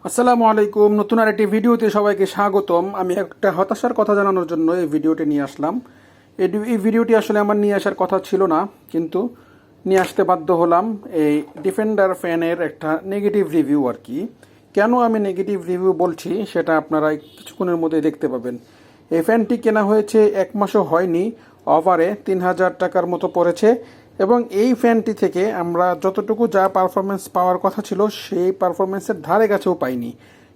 আসসালামু আলাইকুম। নতুন আর একটি ভিডিওতে সবাইকে স্বাগতম। আমি একটা হতাশার কথা জানানোর জন্য এই ভিডিওটি নিয়ে আসলাম। এই ভিডিওটি আসলে আমার নিয়ে আসার কথা ছিল না, কিন্তু নিয়ে আসতে বাধ্য হলাম। এই ডিফেন্ডার ফ্যানের একটা নেগেটিভ রিভিউ আর কি। কেন আমি নেগেটিভ রিভিউ বলছি সেটা আপনারা কিছুক্ষণের মধ্যে দেখতে পাবেন। এই ফ্যানটি কেনা হয়েছে 1 মাসও হয়নি, অফারে 3000 টাকার মতো পড়েছে, এবং এই ফ্যানটি থেকে আমরা যতটুকু যা পারফরমেন্স পাওয়ার কথা ছিল সেই পারফরমেন্সের ধারে কাছেও পাইনি।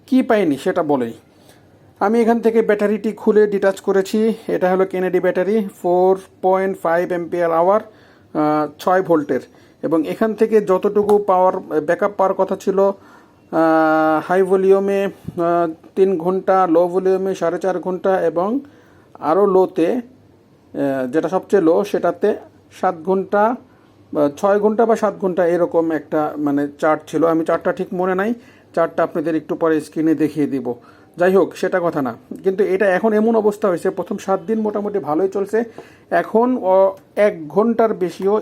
কি পাইনি সেটা বলেই আমি এখান থেকে ব্যাটারিটি খুলে ডিটাচ করেছি। এটা হলো কেনেডি ব্যাটারি, 4.5 এম্পিয়ার আওয়ার, 6 ভোল্টের, এবং এখান থেকে যতটুকু পাওয়ার ব্যাকআপ পাওয়ার কথা ছিল, হাই ভলিউমে 3 ঘন্টা, লো ভলিউমে 4.5 ঘন্টা, এবং আরও লোতে, যেটা সবচেয়ে লো সেটাতে 7 ঘন্টা, 6 ঘন্টা বা 7 ঘন্টা এরকম একটা মানে চার্ট ছিল। আমি চার্টটা ঠিক মনে নাই, চার্টটা আপনাদের একটু পরে স্ক্রিনে দেখিয়ে দিব। যাই হোক, সেটা কথা না, কিন্তু এটা এখন এমন অবস্থা হয়েছে, প্রথম 7 দিন মোটামুটি ভালোই চলছে, এখন 1 ঘন্টার বেশিও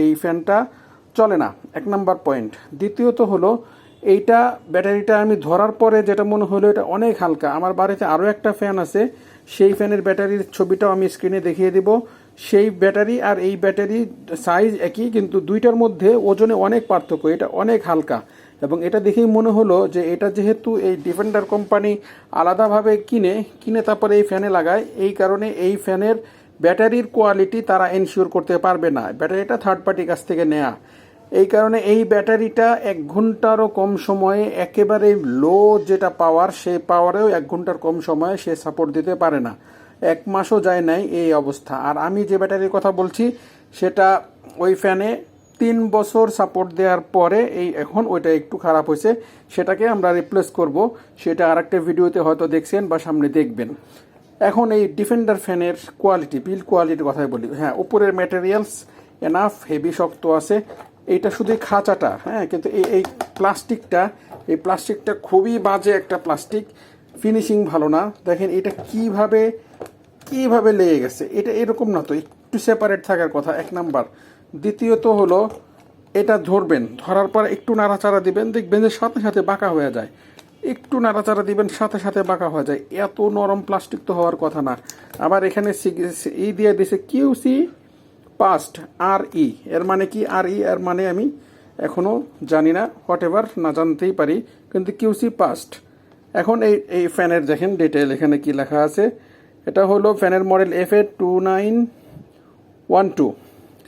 এই ফ্যানটা চলে না। 1 নাম্বার পয়েন্ট। দ্বিতীয়ত হলো, এইটা ব্যাটারিটা আমি ধরার পরে যেটা মনে হলো, এটা অনেক হালকা। আমার বাড়িতে আরও একটা ফ্যান আছে, সেই ফ্যানের ব্যাটারির ছবিটাও আমি স্ক্রিনে দেখিয়ে দিব। সেই ব্যাটারি আর এই ব্যাটারি সাইজ একই, কিন্তু দুইটার মধ্যে ওজনে অনেক পার্থক্য। এটা অনেক হালকা, এবং এটা দেখেই মনে হলো যে এটা যেহেতু এই ডিফেন্ডার কোম্পানি আলাদাভাবে কিনে তারপরে এই ফ্যানে লাগায়, এই কারণে এই ফ্যানের ব্যাটারির কোয়ালিটি তারা এনশিওর করতে পারবে না। ব্যাটারিটা থার্ড পার্টি কাছ থেকে নেয়া, এই কারণে এই ব্যাটারিটা 1 ঘন্টারও কম সময়ে, একেবারে লো যেটা পাওয়ার, সেই পাওয়ারেও 1 ঘন্টার কম সময়ে সে সাপোর্ট দিতে পারে না। 1 মাসও যায় নাই এই অবস্থা। আর আমি যে ব্যাটারির কথা বলছি সেটা ওই ফ্যানে 3 বছর সাপোর্ট দেওয়ার পরে এখন ওইটা একটু খারাপ হয়েছে, সেটাকে আমরা রিপ্লেস করব। সেটা আরেকটা ভিডিওতে হয়তো দেখছেন বা সামনে দেখবেন। এখন এই ডিফেন্ডার ফ্যানের কোয়ালিটি, বিল্ড কোয়ালিটির কথাই বলি। হ্যাঁ, উপরের ম্যাটেরিয়ালস এনাফ হেভি, শক্ত আছে। এইটা শুধু খাঁচাটা, হ্যাঁ, কিন্তু এই প্লাস্টিকটা খুবই বাজে একটা প্লাস্টিক, ফিনিশিং ভালো না। দেখেন এটা কিভাবে লেগে গেছে। এটা এরকম না তো, একটু সেপারেট থাকার কথা, 1 নাম্বার। দ্বিতীয়ত হলো, এটা ধরার পর একটু নাড়াচাড়া দিবেন, দেখবেন যে সাথে সাথে বাঁকা হয়ে যায়। একটু নাড়াচাড়া দিবেন, সাথে সাথে বাঁকা হয়ে যায়। এত নরম প্লাস্টিক তো হওয়ার কথা না। আবার এখানে দিয়ে দিয়েছে কিউসি পাস্ট, RE। এর মানে কি? RE এর মানে আমি এখনও জানি না, হোয়াট এভার, না জানতেই পারি, কিন্তু কিউসি পাস্ট। এখন এই ফ্যানের দেখেন ডিটেল, এখানে কি লেখা আছে। এটা হলো ফ্যানের মডেল FA2912,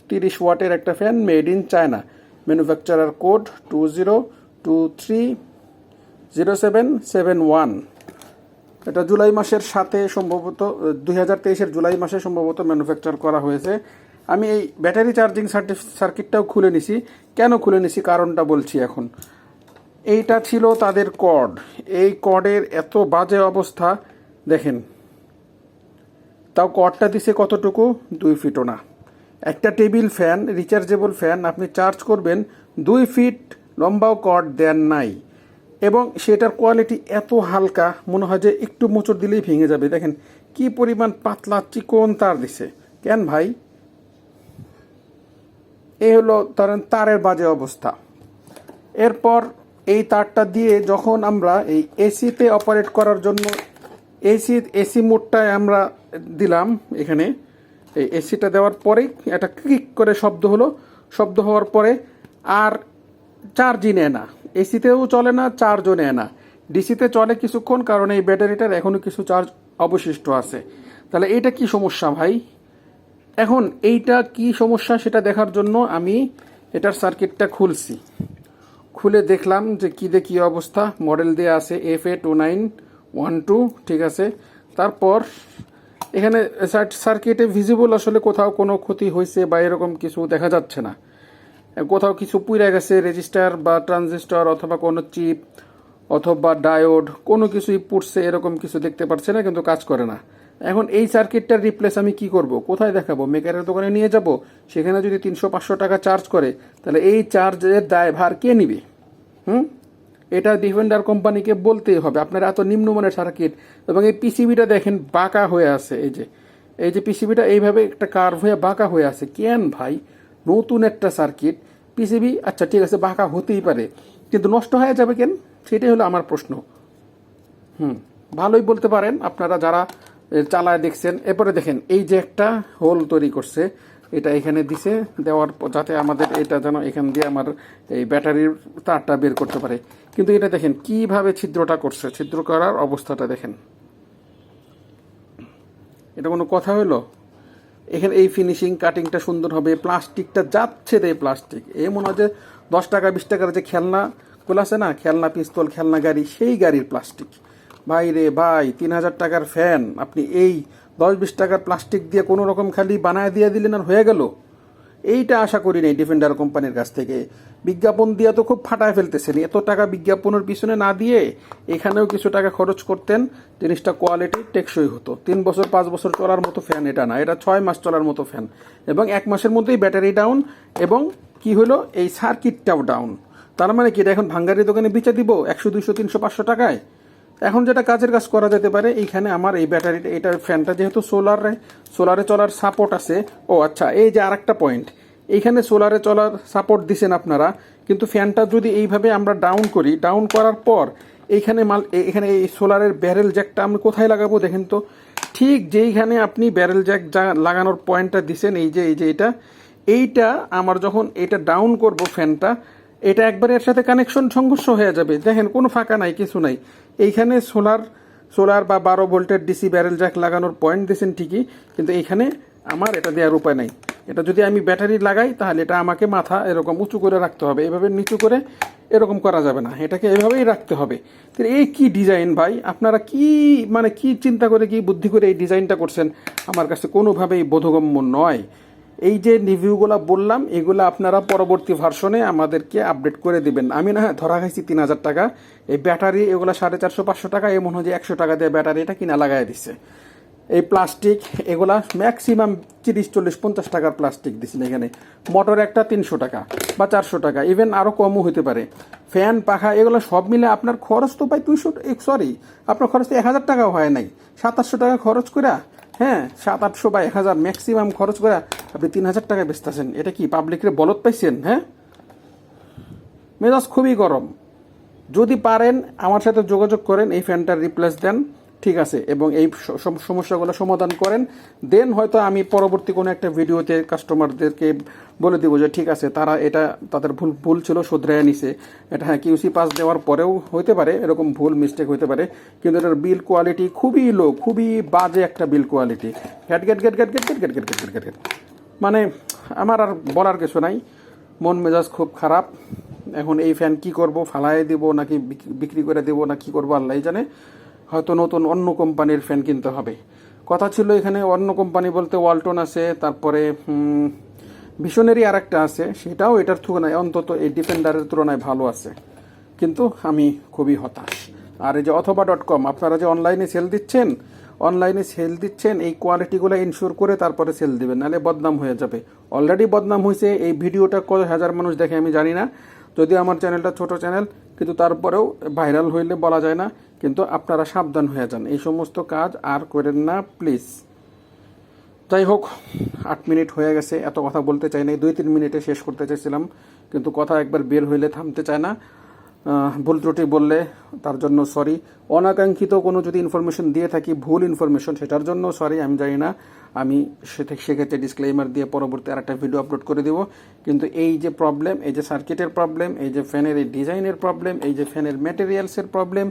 30 ওয়াটের একটা fan, made in China, manufacturer code 20230771। এটা জুলাই মাসের সাথে সম্ভবত 2023-এর জুলাই মাসে সম্ভবত ম্যানুফ্যাকচার করা হয়েছে। আমি এই ব্যাটারি চার্জিং সার্কিটটাও খুলে নিছি। কেন খুলে নিছি কারণটা বলছি এখন। এইটা ছিল তাদের কর্ড, এই কর্ডের এত বাজে অবস্থা দেখেন। তাও কর্ডটা দিছে কতটুকু? 2 ফিটও না। একটা টেবিল ফ্যান, রিচার্জেবল ফ্যান, আপনি চার্জ করবেন, 2 ফিট লম্বাও কর্ড দেন নাই, এবং সেটার কোয়ালিটি এত হালকা, মনে হয় যে একটু মোচড় দিলেই ভেঙে যাবে। দেখেন কি পরিমাণ পাতলা চিকন তার দিছে। কেন ভাই? এই হলো তারের বাজে অবস্থা। এরপর এই তারটা দিয়ে যখন আমরা এই এসিতে অপারেট করার জন্য এসি মোডটায় আমরা দিলাম, এখানে এই এসিটা দেওয়ার পরেই একটা ক্লিক করে শব্দ হলো। শব্দ হওয়ার পরে আর চার্জই নেয় না, এসিতেও চলে না, চার্জও নেয় না। ডিসিতে চলে কিছুক্ষণ, কারণ এই ব্যাটারিটার এখনও কিছু চার্জ অবশিষ্ট আছে। তাহলে এইটা কি সমস্যা ভাই? এখন এইটা কি সমস্যা সেটা দেখার জন্য আমি এটার সার্কিটটা খুলে দেখলাম যে কি অবস্থা। মডেল দেওয়া আছে FA2912, ঠিক আছে। তারপর এখানে সার্কিটে ভিজিবল আসলে কোথাও কোনো ক্ষতি হয়েছে বা এরকম কিছু দেখা যাচ্ছে না। কোথাও কিছু পুড়ে গেছে, রেজিস্টার বা ট্রানজিস্টর অথবা কোনো চিপ অথবা ডায়োড, কোনো কিছুই পুড়ছে এরকম কিছু দেখতে পাচ্ছে না, কিন্তু কাজ করে না। এখন এই সার্কিটটার রিপ্লেস আমি কি করব? কোথায় দেখাবো? মেকারের দোকানে নিয়ে যাব? সেখানে যদি 300-500 টাকা চার্জ করে, তাহলে এই চার্জের দায়ভার কে নিবে? এটা ডিফেন্ডার কোম্পানিকে বলতেই হবে। আপনারা এত নিম্নমানের সার্কিট, এবং এই পিসিবিটা দেখেন বাঁকা হয়ে আছে। এই যে পিসিবিটা এইভাবে একটা কার্ভ হয়ে বাঁকা হয়ে আছে। কেন ভাই? নতুন একটা সার্কিট, পিসিবি, আচ্ছা ঠিক আছে, বাঁকা হতেই পারে, কিন্তু নষ্ট হয়ে যাবে কেন? সেটাই হলো আমার প্রশ্ন। ভালোই বলতে পারেন আপনারা যারা চালায় দেখছেন। এরপরে দেখেন এই যে একটা হোল তৈরি করছে, এটা এখানে দিছে, দেওয়ার যাতে আমাদের এটা যেন এখান দিয়ে আমার এই ব্যাটারির তারটা বের করতে পারে। কিন্তু এটা দেখেন কিভাবে ছিদ্রটা করছে, ছিদ্র করার অবস্থাটা দেখেন। এটা কোনো কথা হলো? এখানে এই ফিনিশিং কাটিংটা সুন্দর হবে, প্লাস্টিকটা যাচ্ছে রে প্লাস্টিক, এ মনে হয় যে 10 টাকা 20 টাকার যে খেলনাগুলো আছে না, খেলনা পিস্তল, খেলনা গাড়ি, সেই গাড়ির প্লাস্টিক। ভাই রে ভাই, 3000 টাকার ফ্যান আপনি এই 10-20 টাকার প্লাস্টিক দিয়ে কোনো রকম খালি বানায় দিয়ে দিলেন আর হয়ে গেল। এইটা আশা করি নাই ডিফেন্ডার কোম্পানির কাছ থেকে। বিজ্ঞাপন দিয়ে তো খুব ফাটায় ফেলতেছেন, এত টাকা বিজ্ঞাপনের পিছনে না দিয়ে এখানেও কিছু টাকা খরচ করতেন, জিনিসটা কোয়ালিটি টেকসই হতো। 3 বছর 5 বছর চলার মতো ফ্যান এটা না, এটা 6 মাস চলার মতো ফ্যান, এবং 1 মাসের মধ্যেই ব্যাটারি ডাউন, এবং কি হলো এই সার্কিটটাও ডাউন। তার মানে কি এটা এখন ভাঙ্গারি দোকানে বেচে দিব 100 200 300 500 টাকায়? এখন যেটা কাজের কাজ করা যেতে পারে, এইখানে আমার এই ব্যাটারিটা, এটার ফ্যানটা যেহেতু সোলারে চলার সাপোর্ট আছে। ও আচ্ছা, এই যে আরেকটা পয়েন্ট, এইখানে সোলারে চলার সাপোর্ট দিছেন আপনারা, কিন্তু ফ্যানটা যদি এইভাবে আমরা ডাউন করি, ডাউন করার পর এখানে এই সোলারের ব্যারেল জ্যাকটা আমি কোথায় লাগাবো দেখেন তো। ঠিক যেইখানে আপনি ব্যারেল জ্যাক লাগানোর পয়েন্টটা দিছেন, এই যে এইটা আমার যখন এটা ডাউন করব ফ্যানটা, এটা একবারে এর সাথে কানেকশন সংঘর্ষ হয়ে যাবে। দেখেন কোনো ফাঁকা নাই, কিছু নাই। এইখানে সোলার বা 12 ভোল্টের ডিসি ব্যারেল জ্যাক লাগানোর পয়েন্ট দিয়েছেন ঠিকই, কিন্তু এইখানে আমার এটা দেওয়ার উপায় নাই। এটা যদি আমি ব্যাটারি লাগাই তাহলে এটা আমাকে মাথা এরকম উঁচু করে রাখতে হবে, এভাবে নিচু করে এরকম করা যাবে না, এটাকে এভাবেই রাখতে হবে। তো এই কি ডিজাইন ভাই, আপনারা কি কি চিন্তা করে, কি বুদ্ধি করে এই ডিজাইনটা করছেন, আমার কাছে কোনোভাবেই বোধগম্য নয়। এই যে রিভিউগুলো বললাম, এগুলো আপনারা পরবর্তী ভার্সনে আমাদেরকে আপডেট করে দিবেন। আমি না ধরা খাইছি 3000 টাকা, এই ব্যাটারি এগুলো 450-500 টাকা, এমন হয় যে 100 টাকা দিয়ে ব্যাটারিটা কিনা লাগাই দিচ্ছে। এই প্লাস্টিক এগুলা ম্যাক্সিমাম 30-40-50 টাকার প্লাস্টিক দিচ্ছেন এখানে। মোটর একটা 300 টাকা বা 400 টাকা, ইভেন আরও কমও হতে পারে। ফ্যান পাখা এগুলো সব মিলে আপনার খরচ তো প্রায় আপনার খরচ তো 1000 টাকাও হয় নাই। 700-800 টাকা খরচ করে, হ্যাঁ 700-800 বা 1000 ম্যাক্সিমাম খরচ করে আপনি 3000 টাকায় বেচতেছেন। এটা কি পাবলিকের বলত পাইছেন? হ্যাঁ, মেজাজ খুবই গরম। যদি পারেন আমার সাথে যোগাযোগ করেন, এই ফ্যানটার রিপ্লেস দেন, ঠিক আছে, এবং এই সমস্যাগুলো সমাধান করেন। দেন হয়তো আমি পরবর্তী কোনো একটা ভিডিওতে কাস্টমারদেরকে বলে দিব যে ঠিক আছে, তারা এটা তাদের ভুল ছিল, শুধরাইয়া নিছে। এটা হ্যাঁ কিউসি পাস দেওয়ার পরেও হইতে পারে এরকম ভুল মিস্টেক হইতে পারে, কিন্তু এটার বিল কোয়ালিটি খুবই লো, খুবই বাজে একটা বিল কোয়ালিটি। গ্যাট গ্যাট গ্যাট গ্যাট গ্যাট গ্যাট গ্যাট গ্যাট গ্যাট গ্যাট গ্যাট মানে আমার আর বলার কিছু নাই, মন মেজাজ খুব খারাপ। এখন এই ফ্যান কি করব, ফালাই দিব নাকি বিক্রি করে দেবো না কি করবো আল্লাহ জানে। হয়তো নতুন অন্য কোম্পানির ফ্যান কিনতে হবে। কথা ছিল এখানে অন্য কোম্পানি বলতে ওয়ালটন আছে, তারপরে ভিশনারি আর একটা আছে, সেটাও এটার তুলনায় অন্তত এই ডিফেন্ডারের তুলনায় ভালো আছে। কিন্তু আমি খুবই হতাশ। আর এই যে অথবা.com, আপনারা যে অনলাইনে সেল দিচ্ছেন এই কোয়ালিটিগুলো ইনশিওর করে তারপরে সেল দিবেন, নাহলে বদনাম হয়ে যাবে। অলরেডি বদনাম হয়েছে, এই ভিডিওটা কত হাজার মানুষ দেখে আমি জানি না, যদি আমার চ্যানেলটা ছোট চ্যানেল, কিন্তু তারপরেও ভাইরাল হইলে বলা যায় না। কিন্তু আপনারা সাবধান হয়ে যান, এই সমস্ত কাজ আর করেন না প্লিজ। যাই হোক, 8 মিনিট হয়ে গেছে, এত কথা বলতে চাই না, 2-3 মিনিটে শেষ করতে চাইছিলাম, কিন্তু কথা একবার বের হইলে থামতে চায় না। ভুল ত্রুটি বললে তার জন্য সরি। অনাকাঙ্ক্ষিত কোনো যদি ইনফরমেশন দিয়ে থাকি, ভুল ইনফরমেশন, সেটার জন্য সরি। আমি জানি না, আমি সেক্ষেত্রে ডিসক্লেইমার দিয়ে পরবর্তী আরেকটা ভিডিও আপলোড করে দেব। কিন্তু এই যে প্রবলেম, এই যে সার্কিটের প্রবলেম, এই যে ফ্যানের এই ডিজাইনের প্রবলেম, এই যে ফ্যানের ম্যাটেরিয়ালসের প্রবলেম,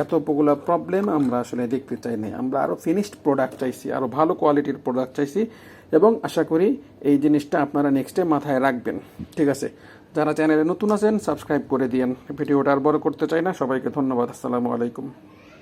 এতগুলো প্রবলেম আমরা আসলে দেখতে চাই না। আমরা আরও ফিনিশড প্রোডাক্ট চাইছি, আরও ভালো কোয়ালিটির প্রোডাক্ট চাইছি, এবং আশা করি এই জিনিসটা আপনারা নেক্সটে মাথায় রাখবেন, ঠিক আছে। যারা চ্যানেলে নতুন আছেন সাবস্ক্রাইব করে দিয়েন। ভিডিওটা আর বড় করতে চাই না, সবাইকে ধন্যবাদ। আসসালামু আলাইকুম।